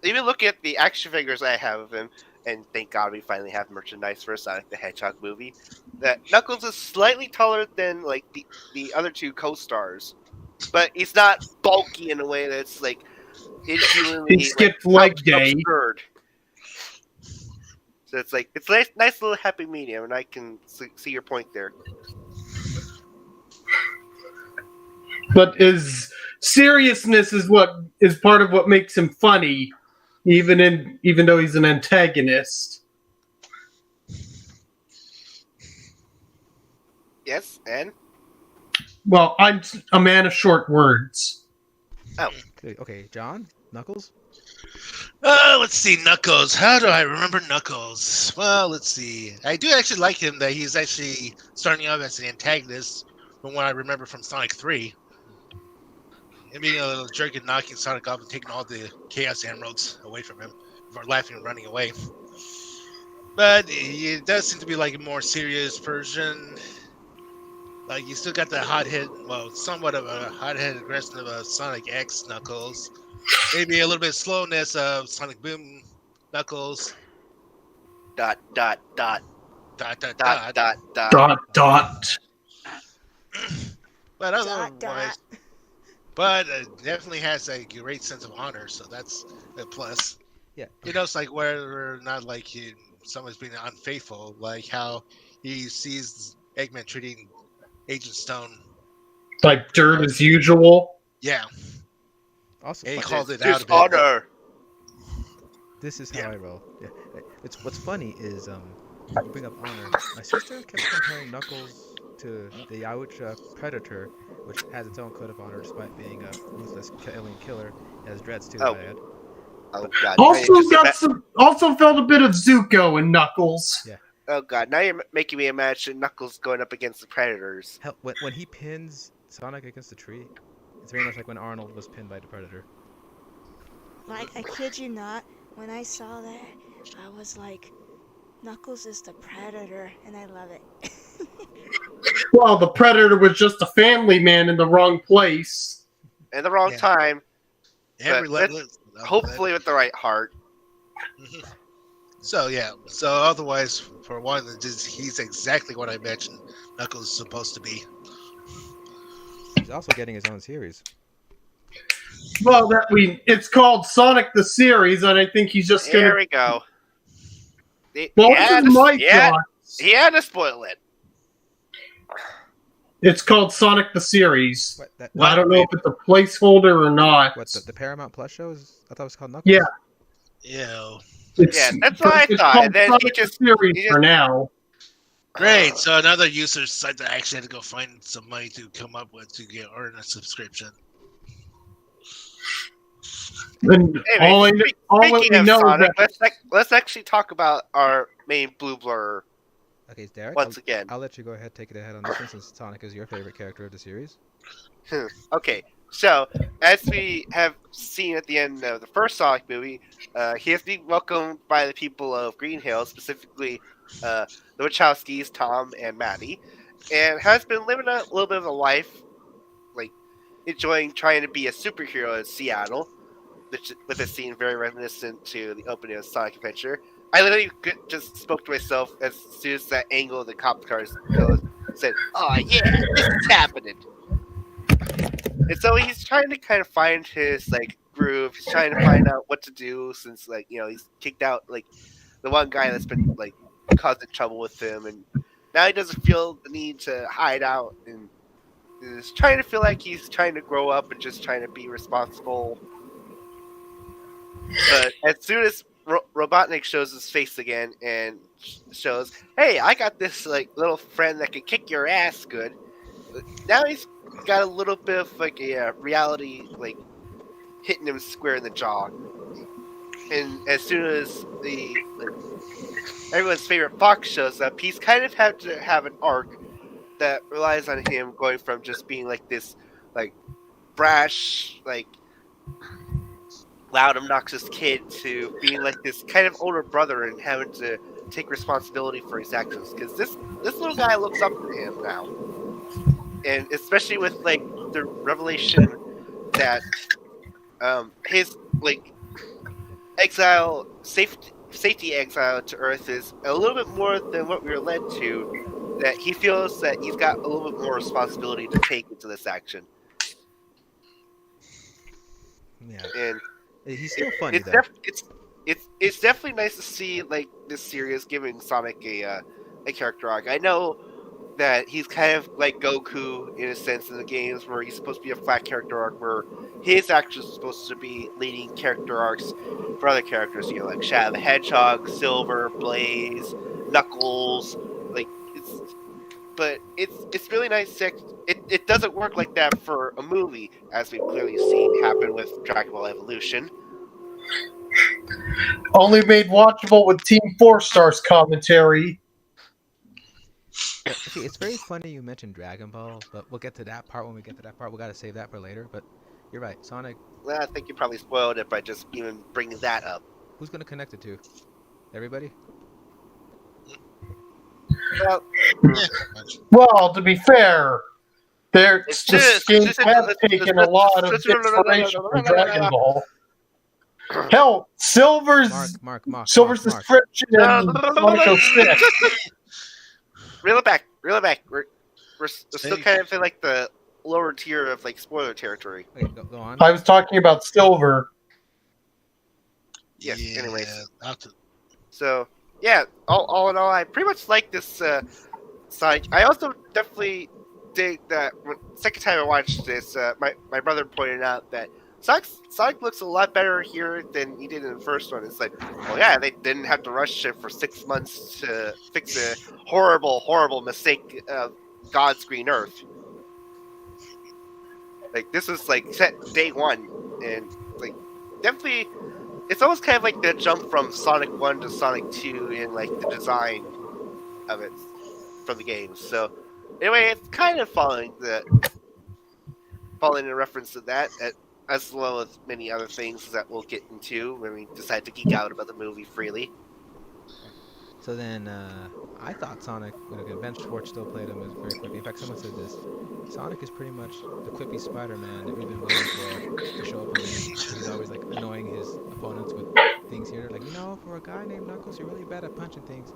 even look at the action figures I have of him, and thank God we finally have merchandise for a Sonic the Hedgehog movie. That Knuckles is slightly taller than like the other two co-stars, but he's not bulky in a way that's like inhumanly He skipped leg day. absurd. So it's like it's a nice little happy medium, and I can see your point there. But his seriousness is what is part of what makes him funny, even though he's an antagonist. Yes, and Well, I'm a man of short words. Okay, John, Knuckles. Let's see, Knuckles. How do I remember Knuckles? Well, let's see. I do actually like him that he's actually starting out as an antagonist from what I remember from Sonic 3. Him being a little jerk and knocking Sonic off and taking all the Chaos Emeralds away from him before laughing and running away. But it does seem to be like a more serious version. Like, you still got the somewhat of a hot-headed aggression of Sonic X Knuckles. Maybe a little bit of slowness of Sonic Boom Knuckles. ... dot. Dot dot. But Dot, dot. otherwise, but definitely has a great sense of honor, so that's a plus. Yeah. You know, it's like whether or not like someone's being unfaithful, like how he sees Eggman treating Agent Stone. Like dirt as usual. Yeah, Awesome. he called it His out a bit. honor. This is how Yeah. I roll. Yeah. What's funny is you bring up honor. My sister kept comparing Knuckles to the Yautja Predator, which has its own code of honor despite being a ruthless alien killer. It has dreads too. Oh. I add. Oh god. Also felt a bit of Zuko in Knuckles. Oh god. Now you're making me imagine Knuckles going up against the Predators. Hell, when he pins Sonic against the tree, it's very much like when Arnold was pinned by the Predator. Like, I kid you not, when I saw that, I was like, Knuckles is the Predator, and I love it. Well, the Predator was just a family man in the wrong place. In the wrong Yeah. time, Every But hopefully with the right heart. So yeah. So otherwise, for one, he's exactly what I mentioned Knuckles is supposed to be. He's also getting his own series. Well, it's called Sonic the Series, and I think he's just There gonna. we go. Well, this is my thoughts. He had to spoil it. It's called Sonic the Series. What, I don't know if it's a placeholder or not. What the Paramount Plus show is? I thought it was called Knuckles. Yeah. Ew. Yeah, that's what I it's thought, called and then Sonic the Series for now. Great. So another user decided to actually had to go find some money to come up with to earn a subscription. And all I Speaking we of know is Sonic, that let's actually talk about our main blue blur Okay, Derek. once again. I'll let you go ahead, take it ahead on this one, since Sonic is your favorite character of the series. Okay, so as we have seen at the end of the first Sonic movie, he has been welcomed by the people of Green Hill, specifically the Wachowskis, Tom and Maddie, and has been living a little bit of a life, like enjoying trying to be a superhero in Seattle, which with a scene very reminiscent to the opening of Sonic Adventure. I literally just spoke to myself as soon as that angle of the cop cars said, "Oh yeah, this is happening." And so he's trying to kind of find his like groove. He's trying to find out what to do since he's kicked out like the one guy that's been like causing trouble with him, and now he doesn't feel the need to hide out and is trying to feel like he's trying to grow up and just trying to be responsible. But as soon as Robotnik shows his face again and shows, "Hey, I got this like little friend that can kick your ass good," now he's got a little bit of like a reality like hitting him square in the jaw. And as soon as everyone's favorite Fox shows up, he's kind of had to have an arc that relies on him going from just being like this like brash, like loud, obnoxious kid to being like this kind of older brother and having to take responsibility for his actions. Because this little guy looks up to him now, and especially with like the revelation that his like safety exile to Earth is a little bit more than what we were led to. That he feels that he's got a little bit more responsibility to take into this action. Yeah. And He's still funny though. It's definitely nice to see like this series giving Sonic a character arc. I know that he's kind of like Goku in a sense in the games where he's supposed to be a flat character arc, where his actions are supposed to be leading character arcs for other characters. You know, like Shadow the Hedgehog, Silver, Blaze, Knuckles. Like but it's really nice. It doesn't work like that for a movie, as we've clearly seen happen with Dragon Ball Evolution. only made watchable with Team 4 Stars commentary. Yeah, see, it's very funny you mentioned Dragon Ball, but we'll get to that part when we get to that part. We gotta save that for later. But you're right, Sonic. Well, I think you probably spoiled it by just even bringing that up. Who's gonna connect it to? Everybody? Well, Well, to be fair, the games have taken a lot of inspiration from Dragon Ball. Hell, Silver's Mark. description in Sonic 06. reel it back. We're still kind of in like the lower tier of like spoiler territory. Okay, go on. I was talking about Silver. Yes. Yeah, Anyways, not so yeah, all in all, I pretty much like this Sonic. I also definitely dig that second time I watched this, my brother pointed out that Sonic looks a lot better here than he did in the first one. It's like, well, yeah, they didn't have to rush it for 6 months to fix a horrible mistake of God's green Earth. Like, this was like set day one, and like definitely, it's almost kind of like the jump from Sonic 1 to Sonic 2 in like the design of it from the games. So anyway, it's kind of following in reference to that, as well as many other things that we'll get into when we decide to geek out about the movie freely. So then, I thought Sonic, Ben Schwartz still played him as very quippy. In fact, someone said this. Sonic is pretty much the quippy Spider-Man that we've been waiting for to show up in the movie. He's always like annoying his opponents with things here. Like, for a guy named Knuckles, you're really bad at punching things.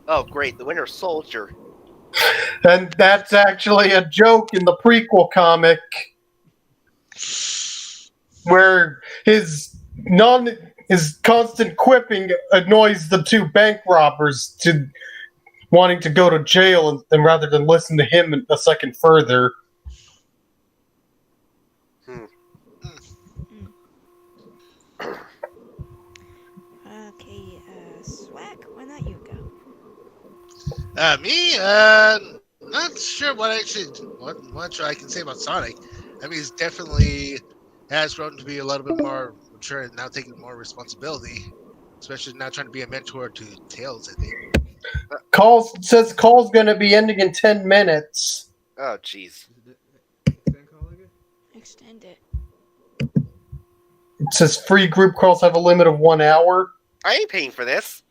Oh, great, the Winter Soldier. And that's actually a joke in the prequel comic where his constant quipping annoys the two bank robbers to wanting to go to jail and rather than listen to him a second further. Okay, Swag, why not you go? Me? Not sure what much I can say about Sonic. I mean, he's definitely has grown to be a little bit more mature and now taking more responsibility, especially now trying to be a mentor to Tails. I think. Call's gonna be ending in 10 minutes. Oh, jeez. Extend call again? Extend it. It says free group calls have a limit of 1 hour. I ain't paying for this.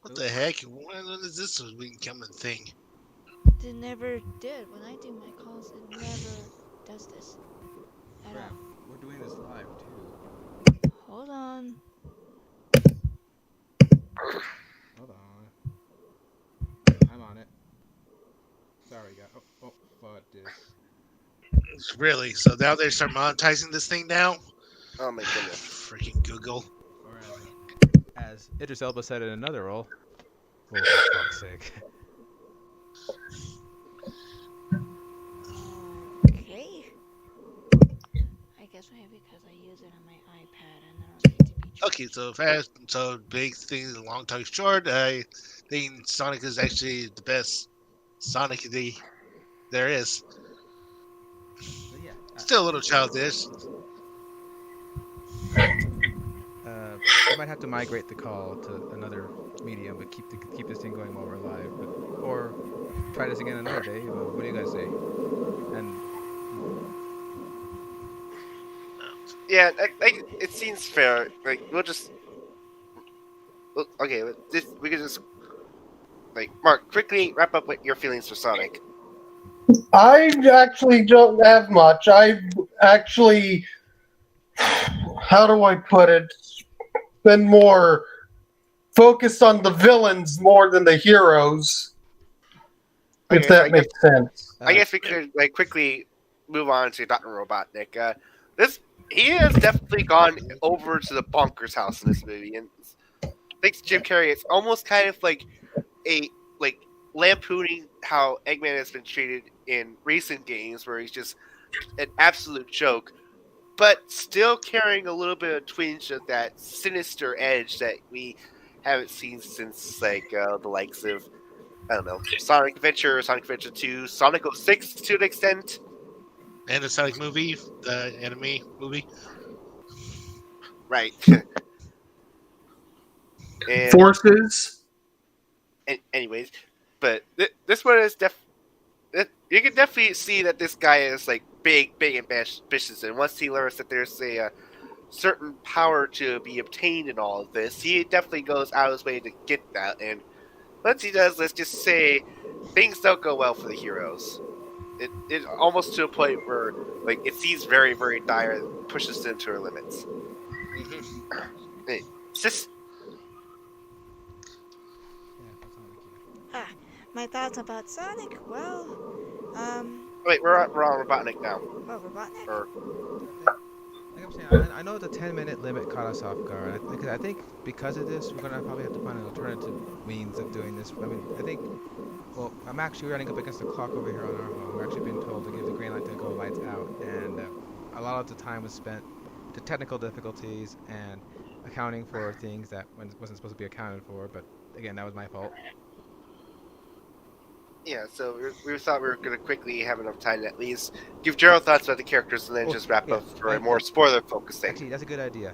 What the heck? When is this becoming a thing? It never did. When I do my calls, it never does this. At Crap, all. we're doing this live too. Hold on. Hold on. I'm on it. Sorry, guys. Oh, fuck this. Really? So now they start monetizing this thing now? Oh my goodness. Freaking Google. Or as Idris Elba said in another role. Oh, for fuck's sake. Okay. I guess maybe because I use it on my iPad and I don't need to be. Okay, so big thing, long time short, I think Sonic is actually the best Sonic there is. But yeah. Still a little childish. We might have to migrate the call to another medium, but keep this thing going while we're live. Or try this again another day. What do you guys say? And Yeah, it seems fair. Like we'll just. Okay, we can just. Like Mark, quickly wrap up with your feelings for Sonic. I actually don't have much. I've actually, how do I put it, been more focused on the villains more than the heroes. If Okay, that makes sense. I guess we could like quickly move on to Dr. Robotnik. He has definitely gone over to the bonkers house in this movie, and thanks to Jim Carrey, it's almost kind of like a lampooning how Eggman has been treated in recent games, where he's just an absolute joke, but still carrying a little bit of twinge of that sinister edge that we haven't seen since the likes of I don't know Sonic Adventure, Sonic Adventure 2, Sonic 06 to an extent. And the Sonic movie, the anime movie. Right. And, Forces. anyways, but this one is you can definitely see that this guy is like big ambitious, and once he learns that there's a certain power to be obtained in all of this, he definitely goes out of his way to get that. And once he does, let's just say things don't go well for the heroes. It almost to a point where like it seems very, very dire and pushes them to their limits. It's just My thoughts about Sonic? Well, wait, we're on Robotnik now. oh, Robotnik? Or like I'm saying, I know the 10-minute limit caught us off guard. I think because of this, we're gonna probably have to find an alternative means of doing this. I mean, I think. Well, I'm actually running up against the clock over here on our home. We're actually being told to give the green light to go lights out, and a lot of the time was spent to technical difficulties and accounting for things that wasn't supposed to be accounted for. But again, that was my fault. yeah, so we thought we were going to quickly have enough time to at least give general thoughts about the characters and then just wrap up for a more spoiler-focused thing. Actually, that's a good idea.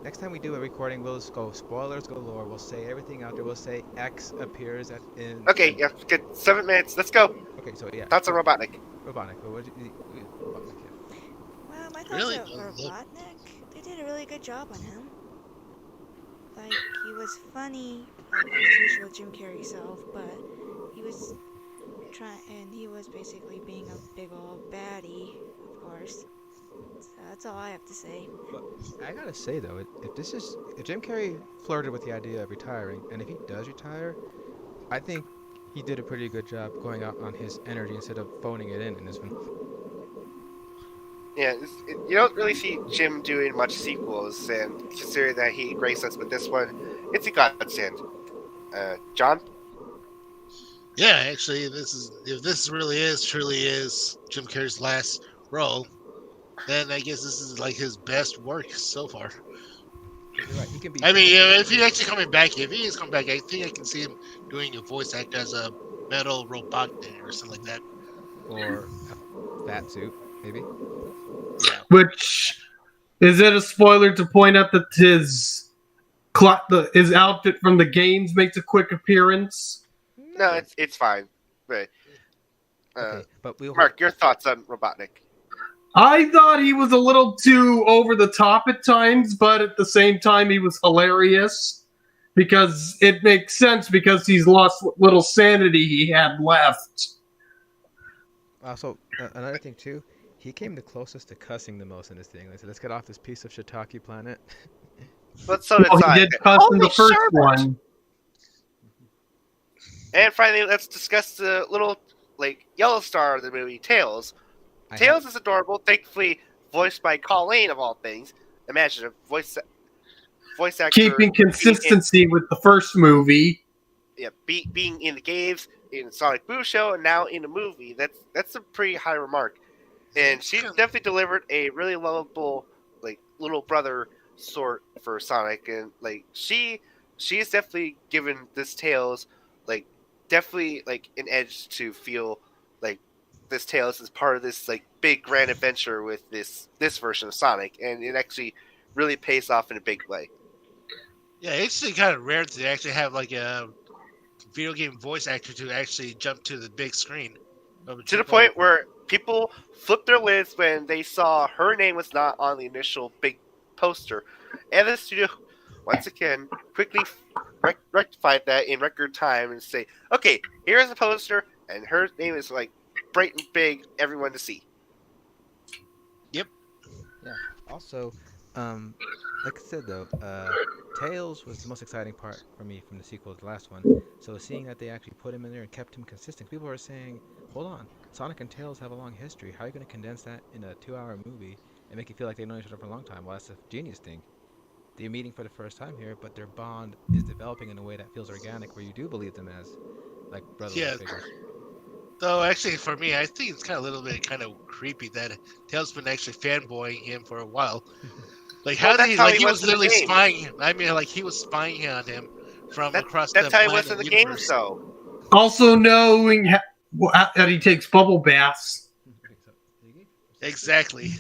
Next time we do a recording, we'll just go spoilers galore. We'll say everything out there. We'll say X appears in. Okay, yeah, good. 7 minutes. Let's go. Okay, so yeah. Thoughts on Robotnik. Robotnik. But what Robotnik, yeah. Well, my thoughts Really? about Robotnik, they did a really good job on him. Like, he was funny, like his usual Jim Carrey self, but he was he was basically being a big old baddie, of course. So that's all I have to say. But I gotta say though, if Jim Carrey flirted with the idea of retiring, and if he does retire, I think he did a pretty good job going out on his energy instead of phoning it in this one. Yeah, you don't really see Jim doing much sequels, and considering that he graced us with this one, it's a godsend. John? Yeah, actually, if this truly is Jim Carrey's last role, then I guess this is like his best work so far. You're right. He can be. I mean, if he's actually coming back, if he is coming back, I think I can see him doing a voice act as a metal robot or something like that. Or a fat suit, maybe. Yeah. Which Is it a spoiler to point out that his outfit from the games makes a quick appearance? No, it's fine. But, Okay, but we'll Mark, your thoughts on Robotnik? I thought he was a little too over the top at times, but at the same time, he was hilarious because it makes sense because he's lost what little sanity he had left. Also, another thing too, he came the closest to cussing the most in this thing. Like, so let's get off this piece of shiitake planet. But so did Well, he Sonic. did cuss in the Holy first Sherbert! one. And finally, let's discuss the little yellow star of the movie, Tails. Tails is adorable, thankfully voiced by Colleen of all things. Imagine a voice actor Keeping consistency with the first movie. being in the games, in Sonic Boom Show, and now in a movie. That's a pretty high remark. And she definitely delivered a really lovable little brother sort for Sonic, and she's definitely given this Tails definitely an edge to feel this Tails is part of this big grand adventure with this version of Sonic, and it actually really pays off in a big way. Yeah, it's actually kind of rare to actually have a video game voice actor to actually jump to the big screen. To the point where people flipped their lids when they saw her name was not on the initial big poster, and the studio once again quickly rectified that in record time and say, okay, here's the poster, and her name is bright and big, everyone to see. Also, like I said though, Tails was the most exciting part for me from the sequel to the last one. So seeing that they actually put him in there and kept him consistent, people are saying, hold on, Sonic and Tails have a long history. How are you going to condense that in a 2-hour movie and make it feel like they've known each other for a long time? Well, that's a genius thing. They're meeting for the first time here, but their bond is developing in a way that feels organic, where you do believe them as brotherly figures. Though actually, for me, I think it's kind of a little bit kind of creepy that Tails been actually fanboying him for a while. How did he was literally spying. I mean, he was spying on him from across the planet. That's how he was in the games, though. Also knowing that he takes bubble baths. Exactly.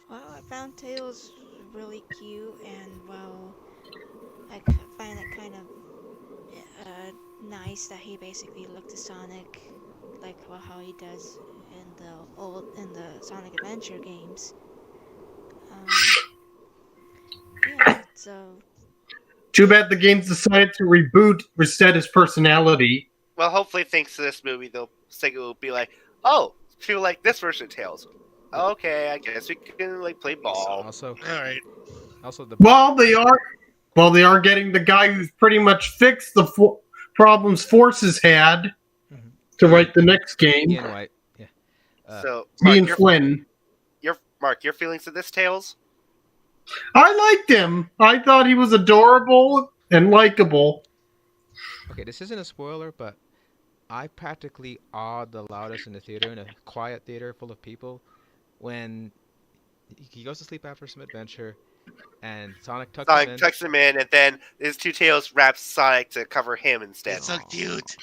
Well, I found Tails really cute, and well, I find it kind of nice that he basically looked to Sonic how he does in the Sonic Adventure games. Yeah, so. Too bad the games decided to reboot instead his personality. Well, hopefully, thanks to this movie, Sega will be like, oh, people like this version of Tails. Okay, I guess we can play ball. Also, all right. Also, they are getting the guy who's pretty much fixed the problems Forces had to write the next game. Ian White, yeah. So, Ian Flynn. Mark, your feelings of this Tails? I liked him. I thought he was adorable and likable. Okay, this isn't a spoiler, but I practically awed the loudest in the theater, in a quiet theater full of people, when he goes to sleep after some adventure, and Sonic tucks him in, and then his two tails wraps Sonic to cover him instead. It's so cute.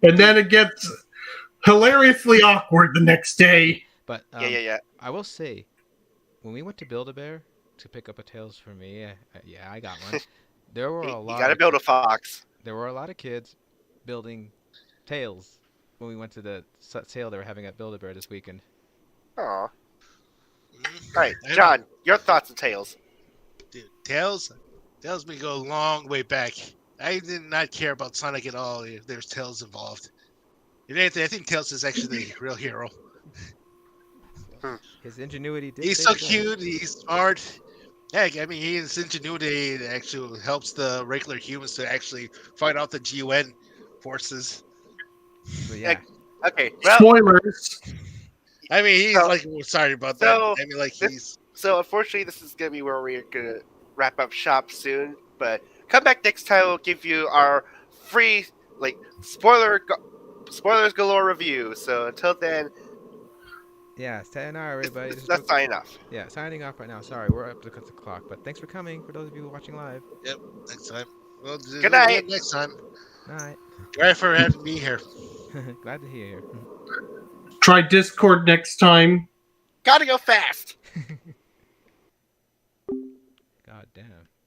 And then it gets hilariously awkward the next day. But yeah. I will say, when we went to Build-A-Bear to pick up a Tails for me, I got one. There were a lot. You gotta build a fox. There were a lot of kids building Tails when we went to the sale they were having at Build-A-Bear this weekend. Aw. All right, John, your thoughts on Tails? Dude, Tails may go a long way back. I did not care about Sonic at all if there's Tails involved. If anything, I think Tails is actually the real hero. His ingenuity did. He's so cute. He's smart. Heck, I mean, his ingenuity actually helps the regular humans to actually fight off the GUN forces. But yeah. Okay. Well, spoilers. I mean, he's sorry about that. I mean, he's. So unfortunately, this is gonna be where we're gonna wrap up shop soon. But come back next time. We'll give you our free spoilers galore review. So until then. Yeah, sayonara, everybody. That's signing off. Yeah, signing off right now. Sorry, we're up to the clock, but thanks for coming. For those of you watching live. Yep, next time. Well, good night. Next time. Night. Glad for having me here. Glad to hear you. Try Discord next time. Gotta go fast. God damn.